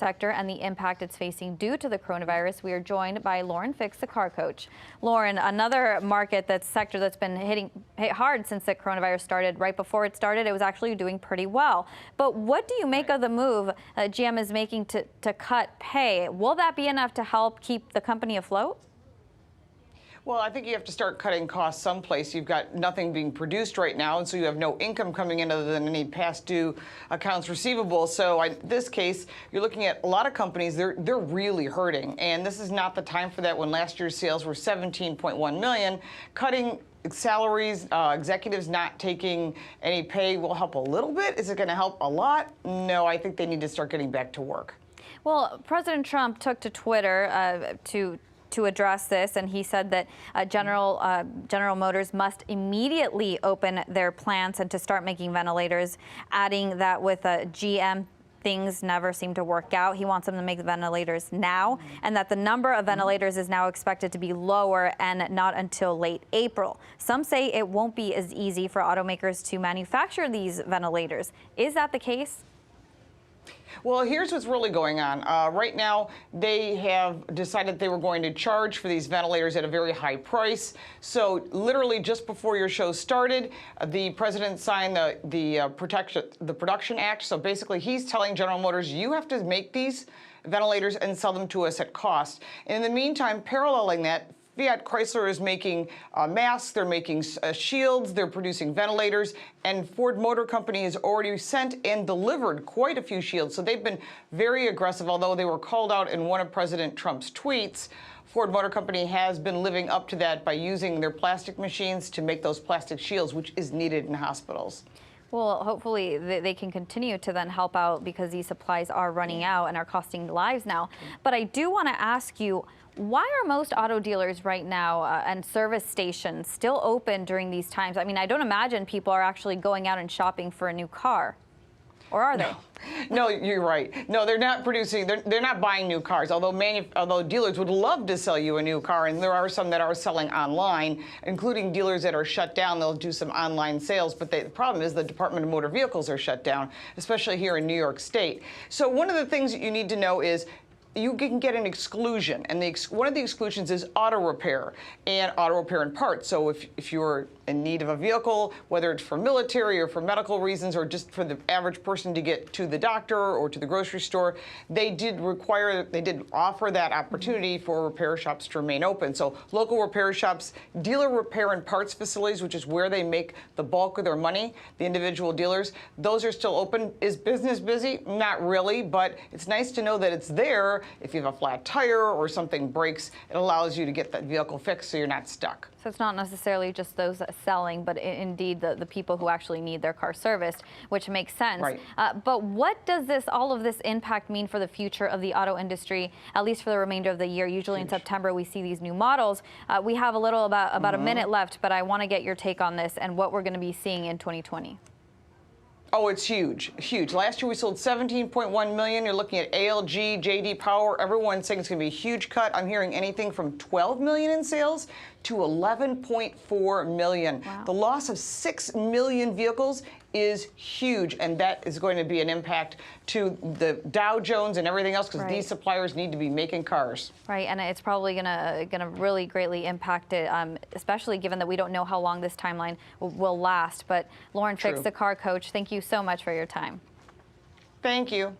sector and the impact it's facing due to the coronavirus. We are joined by Lauren Fix, the car coach. Lauren, another sector that's been hit hard since the coronavirus started. Right before it started, it was actually doing pretty well. But what do you make of the move GM is making to cut pay? Will that be enough to help keep the company afloat? Well, I think you have to start cutting costs someplace. You've got nothing being produced right now, and so you have no income coming in other than any past due accounts receivable. So in this case, you're looking at a lot of companies, they're really hurting. And this is not the time for that when last year's sales were 17.1 million. Cutting salaries, executives not taking any pay will help a little bit. Is it going to help a lot? No, I think they need to start getting back to work. Well, President Trump took to Twitter to address this, and he said that General Motors must immediately open their plants and to start making ventilators, adding that with GM, things never seem to work out. He wants them to make the ventilators now, and that the number of ventilators is now expected to be lower and not until late April. Some say it won't be as easy for automakers to manufacture these ventilators. Is that the case? Well, here's what's really going on. Right now, they have decided they were going to charge for these ventilators at a very high price. So literally just before your show started, the president signed the Production Act. So basically, he's telling General Motors, you have to make these ventilators and sell them to us at cost. And in the meantime, paralleling that, Fiat Chrysler is making masks, they're making shields, they're producing ventilators, and Ford Motor Company has already sent and delivered quite a few shields. So they've been very aggressive, although they were called out in one of President Trump's tweets. Ford Motor Company has been living up to that by using their plastic machines to make those plastic shields, which is needed in hospitals. Well, hopefully they can continue to then help out because these supplies are running out and are costing lives now. But I do want to ask you, why are most auto dealers right now and service stations still open during these times? I mean, I don't imagine people are actually going out and shopping for a new car. Or are they? No, you're right. No, they're not producing, they're not buying new cars, although dealers would love to sell you a new car, and there are some that are selling online, including dealers that are shut down. They'll do some online sales, but the problem is the Department of Motor Vehicles are shut down, especially here in New York State. So one of the things that you need to know is you can get an exclusion, and one of the exclusions is auto repair and parts. So if you're in need of a vehicle, whether it's for military or for medical reasons or just for the average person to get to the doctor or to the grocery store, they did offer that opportunity for repair shops to remain open. So local repair shops, dealer repair and parts facilities, which is where they make the bulk of their money, the individual dealers, those are still open. Is business busy? Not really, but it's nice to know that it's there. If you have a flat tire or something breaks, it allows you to get that vehicle fixed so you're not stuck. So it's not necessarily just those selling, but indeed the people who actually need their car serviced, which makes sense. Right. But what does all of this impact mean for the future of the auto industry, at least for the remainder of the year? Usually in September we see these new models. We have about a minute left, but I want to get your take on this and what we're going to be seeing in 2020. Oh, it's huge, huge. Last year we sold 17.1 million. You're looking at ALG, JD Power. Everyone's saying it's going to be a huge cut. I'm hearing anything from 12 million in sales to 11.4 million. Wow. The loss of 6 million vehicles is huge, and that is going to be an impact to the Dow Jones and everything else because these suppliers need to be making cars. Right, and it's probably gonna really greatly impact it, especially given that we don't know how long this timeline will last. But Lauren Fix, the car coach, thank you so much for your time. Thank you.